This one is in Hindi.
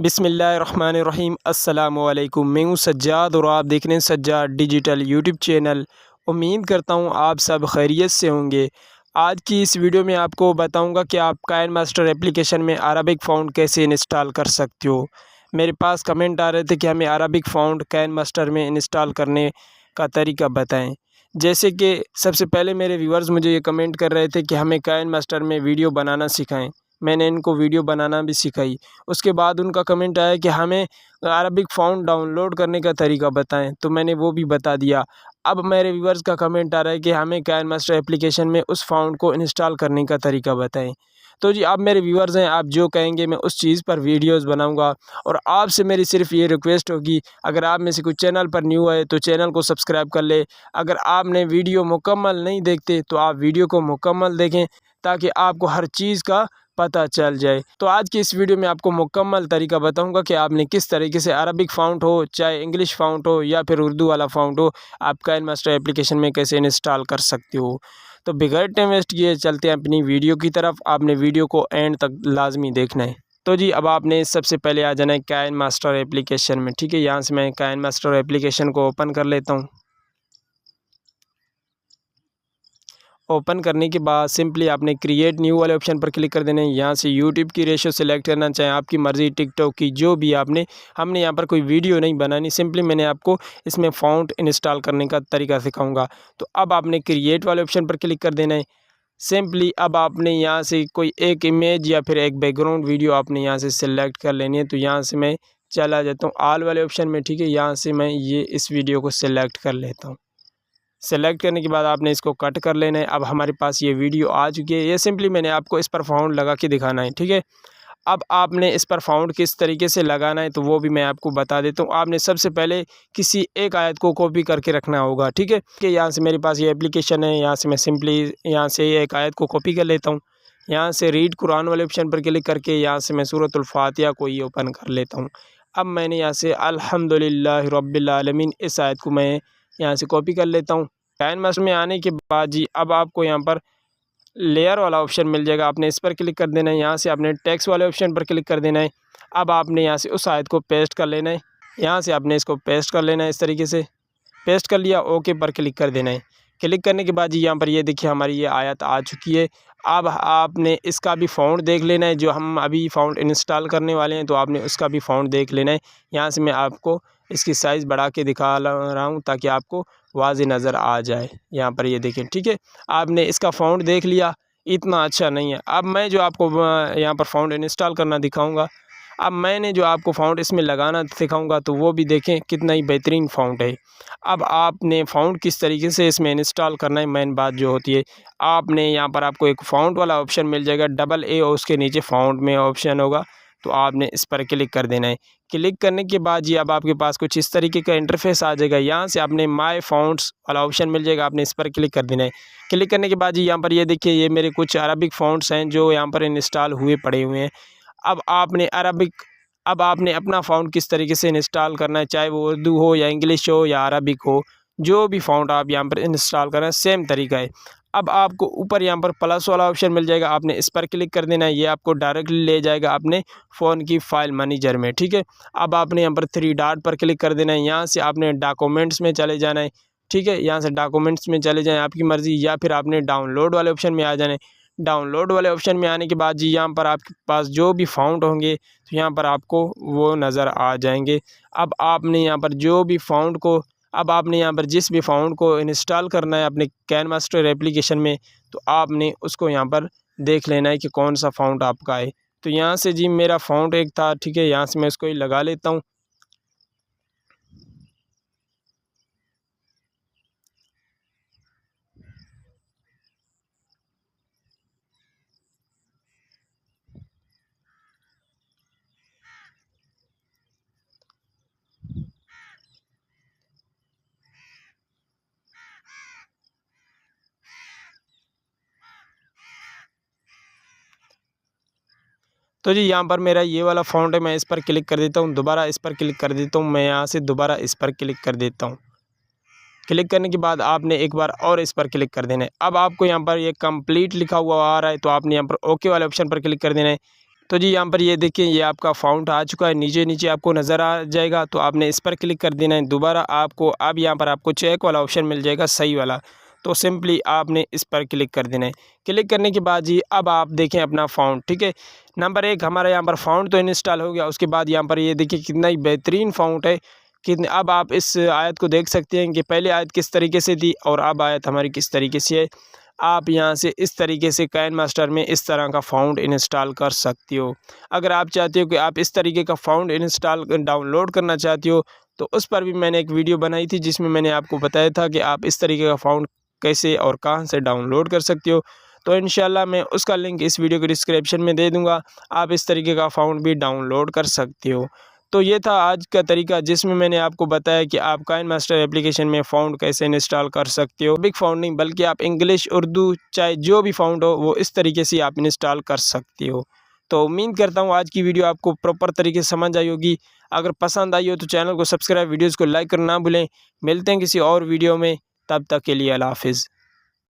बिस्मिल्लाहिर्रहमानिर्रहीम। अस्सलामुअलैकुम। मैं हूँ सज्जाद और आप देख रहे हैं सज्जाद डिजिटल यूट्यूब चैनल। उम्मीद करता हूँ आप सब खैरियत से होंगे। आज की इस वीडियो में आपको बताऊँगा कि आप काइनमास्टर एप्लीकेशन में अरबिक फ़ॉन्ट कैसे इंस्टॉल कर सकते हो। मेरे पास कमेंट आ रहे थे कि हमें अरबिक फ़ॉन्ट काइनमास्टर में इंस्टॉल करने का तरीका बताएँ। जैसे कि सबसे पहले मेरे व्यूअर्स मुझे ये कमेंट कर रहे थे कि हमें काइनमास्टर में वीडियो बनाना सिखाएँ। मैंने इनको वीडियो बनाना भी सिखाई। उसके बाद उनका कमेंट आया कि हमें अरबिक फ़ॉन्ट डाउनलोड करने का तरीका बताएं, तो मैंने वो भी बता दिया। अब मेरे व्यूअर्स का कमेंट आ रहा है कि हमें काइनमास्टर एप्लीकेशन में उस फ़ॉन्ट को इंस्टॉल करने का तरीका बताएं। तो जी आप मेरे व्यूअर्स हैं, आप जो कहेंगे मैं उस चीज़ पर वीडियोज़ बनाऊँगा। और आपसे मेरी सिर्फ ये रिक्वेस्ट होगी, अगर आप में से कोई चैनल पर न्यू है तो चैनल को सब्सक्राइब कर ले। अगर आपने वीडियो मुकम्मल नहीं देखते तो आप वीडियो को मुकम्मल देखें, ताकि आपको हर चीज़ का पता चल जाए। तो आज की इस वीडियो में आपको मुकम्मल तरीका बताऊंगा कि आपने किस तरीके से अरबिक फ़ॉन्ट हो, चाहे इंग्लिश फ़ॉन्ट हो या फिर उर्दू वाला फ़ॉन्ट हो, आप काइनमास्टर एप्लीकेशन में कैसे इंस्टॉल कर सकते हो। तो बगैर टाइम वेस्ट किए चलते हैं अपनी वीडियो की तरफ। आपने वीडियो को एंड तक लाजमी देखना है। तो जी अब आपने सबसे पहले आ जाना है काइनमास्टर एप्लीकेशन में। ठीक है, यहाँ से मैं काइनमास्टर एप्लीकेशन को ओपन कर लेता हूँ। ओपन करने के बाद सिंपली आपने क्रिएट न्यू वाले ऑप्शन पर क्लिक कर देना है। यहाँ से यूट्यूब की रेशो सेलेक्ट करना, चाहे आपकी मर्ज़ी, टिकटॉक की, जो भी हमने यहाँ पर कोई वीडियो नहीं बनानी, सिंपली मैंने आपको इसमें फ़ॉन्ट इंस्टॉल करने का तरीका सिखाऊंगा। तो अब आपने क्रिएट वाले ऑप्शन पर क्लिक कर देना है। सिंपली अब आपने यहाँ से कोई एक इमेज या फिर एक बैकग्राउंड वीडियो आपने यहाँ से सिलेक्ट कर लेनी है। तो यहाँ से मैं चला जाता हूँ ऑल वाले ऑप्शन में। ठीक है, यहाँ से मैं ये इस वीडियो को सिलेक्ट कर लेता हूँ। सेलेक्ट करने के बाद आपने इसको कट कर लेना है। अब हमारे पास ये वीडियो आ चुकी है। ये सिंपली मैंने आपको इस पर फ़ॉन्ट लगा के दिखाना है। ठीक है, अब आपने इस पर फ़ॉन्ट किस तरीके से लगाना है तो वो भी मैं आपको बता देता हूँ। आपने सबसे पहले किसी एक आयत को कॉपी करके रखना होगा। ठीक है, कि यहाँ से मेरे पास ये एप्लीकेशन है, यहाँ से मैं सिंपली यहाँ से एक आयत को कॉपी कर लेता हूँ। यहाँ से रीड कुरान वाले ऑप्शन पर क्लिक करके यहाँ से मैं सूरतुल फातिहा को ही ओपन कर लेता हूँ। अब मैंने यहाँ से अल्हम्दुलिल्लाहि रब्बिल आलमीन इस आयत को मैं यहाँ से कॉपी कर लेता हूँ। काइनमास्टर में आने के बाद जी अब आपको यहाँ पर लेयर वाला ऑप्शन मिल जाएगा। आपने इस पर क्लिक कर देना है। यहाँ से आपने टेक्स्ट वाले ऑप्शन पर क्लिक कर देना है। अब आपने यहाँ से उस आयत को पेस्ट कर लेना है। यहाँ से आपने इसको पेस्ट कर लेना है। इस तरीके से पेस्ट कर लिया, ओके पर क्लिक कर देना है। क्लिक करने के बाद जी यहाँ पर ये देखिए हमारी ये आयत आ चुकी है। अब आपने इसका भी फ़ॉन्ट देख लेना है। जो हम अभी फ़ॉन्ट इंस्टॉल करने वाले हैं तो आपने उसका भी फ़ॉन्ट देख लेना है। यहाँ से मैं आपको इसकी साइज़ बढ़ा के दिखा रहा हूँ ताकि आपको वाज़ेह नज़र आ जाए। यहाँ पर ये देखें। ठीक है, आपने इसका फ़ॉन्ट देख लिया, इतना अच्छा नहीं है। अब मैं जो आपको यहाँ पर फ़ॉन्ट इंस्टॉल करना दिखाऊँगा, अब मैंने जो आपको फ़ॉन्ट इसमें लगाना सिखाऊंगा तो वो भी देखें कितना ही बेहतरीन फ़ॉन्ट है। अब आपने फ़ॉन्ट किस तरीके से इसमें इंस्टॉल करना है, मेन बात जो होती है, आपने यहाँ पर आपको एक फ़ॉन्ट वाला ऑप्शन मिल जाएगा, डबल ए और उसके नीचे फ़ॉन्ट में ऑप्शन होगा, तो आपने इस पर क्लिक कर देना है। क्लिक करने के बाद जी अब आपके पास कुछ इस तरीके का इंटरफेस आ जाएगा। यहाँ से आपने माय फ़ॉन्ट्स वाला ऑप्शन मिल जाएगा, आपने इस पर क्लिक कर देना है। क्लिक करने के बाद जी यहाँ पर ये देखिए ये मेरे कुछ अरबिक फ़ॉन्ट्स हैं जो यहाँ पर इंस्टॉल हुए पड़े हुए हैं। अब आपने अपना फ़ॉन्ट किस तरीके से इंस्टॉल करना है, चाहे वो उर्दू हो या इंग्लिश हो या अरबिक हो, जो भी फ़ॉन्ट आप यहाँ पर इंस्टॉल कर रहे हैं सेम तरीका है। अब आपको ऊपर यहाँ पर प्लस वाला ऑप्शन मिल जाएगा, आपने इस पर क्लिक कर देना है। ये आपको डायरेक्टली ले जाएगा अपने फ़ोन की फ़ाइल मैनेजर में। ठीक है, अब आपने यहाँ पर थ्री डॉट पर क्लिक कर देना है। यहाँ से आपने डॉक्यूमेंट्स में चले जाना है। ठीक है, यहाँ से डॉक्यूमेंट्स में चले जाएँ, आपकी मर्ज़ी, या फिर आपने डाउनलोड वाले ऑप्शन में आ जाना है। डाउनलोड वाले ऑप्शन में आने के बाद जी यहाँ पर आपके पास जो भी फ़ॉन्ट होंगे तो यहाँ पर आपको वो नज़र आ जाएंगे। अब आपने यहाँ पर जो भी फ़ॉन्ट को अब आपने यहाँ पर जिस भी फ़ॉन्ट को इंस्टॉल करना है अपने काइनमास्टर एप्लीकेशन में, तो आपने उसको यहाँ पर देख लेना है कि कौन सा फ़ॉन्ट आपका है। तो यहाँ से जी मेरा फ़ॉन्ट एक था। ठीक है, यहाँ से मैं उसको ही लगा लेता हूँ। तो जी यहाँ पर मेरा ये वाला फ़ॉन्ट है, मैं इस पर क्लिक कर देता हूँ, दोबारा इस पर क्लिक कर देता हूँ, मैं यहाँ से दोबारा इस पर क्लिक कर देता हूँ। क्लिक करने के बाद आपने एक बार और इस पर क्लिक कर देना है। अब आपको यहाँ पर ये कंप्लीट लिखा हुआ आ रहा है, तो आपने यहाँ पर ओके वाले ऑप्शन पर क्लिक कर देना है। तो जी यहाँ पर ये देखिए ये आपका फ़ॉन्ट आ चुका है, नीचे नीचे आपको नज़र आ जाएगा। तो आपने इस पर क्लिक कर देना है। दोबारा आपको अब यहाँ पर आपको चेक वाला ऑप्शन मिल जाएगा, सही वाला। तो सिंपली आपने इस पर क्लिक कर देना है। क्लिक करने के बाद जी अब आप देखें अपना फ़ॉन्ट, ठीक है। नंबर 1 हमारा यहाँ पर फ़ॉन्ट तो इंस्टॉल हो गया। उसके बाद यहाँ पर ये देखिए कितना ही बेहतरीन फ़ॉन्ट है। कितने अब आप इस आयत को देख सकते हैं कि पहले आयत किस तरीके से थी और अब आयत हमारी किस तरीके से है। आप यहाँ से इस तरीके से काइनमास्टर में इस तरह का फ़ॉन्ट इंस्टॉल कर सकते हो। अगर आप चाहते हो कि आप इस तरीके का फ़ॉन्ट इंस्टॉल डाउनलोड करना चाहते हो तो उस पर भी मैंने एक वीडियो बनाई थी जिसमें मैंने आपको बताया था कि आप इस तरीके का फ़ॉन्ट कैसे और कहाँ से डाउनलोड कर सकते हो। तो इंशाल्लाह मैं उसका लिंक इस वीडियो के डिस्क्रिप्शन में दे दूँगा। आप इस तरीके का फ़ॉन्ट भी डाउनलोड कर सकते हो। तो ये था आज का तरीका जिसमें मैंने आपको बताया कि आप काइनमास्टर एप्लीकेशन में फ़ॉन्ट कैसे इंस्टॉल कर सकते हो। बिग फ़ॉन्ट नहीं बल्कि आप इंग्लिश, उर्दू चाहे जो भी फ़ॉन्ट हो वो इस तरीके से आप इंस्टॉल कर सकते हो। तो उम्मीद करता हूँ आज की वीडियो आपको प्रॉपर तरीके से समझ आई होगी। अगर पसंद आई हो तो चैनल को सब्सक्राइब, वीडियोज़ को लाइक करना ना भूलें। मिलते हैं किसी और वीडियो में, तब तक के लिए अल्लाह हाफ़िज़।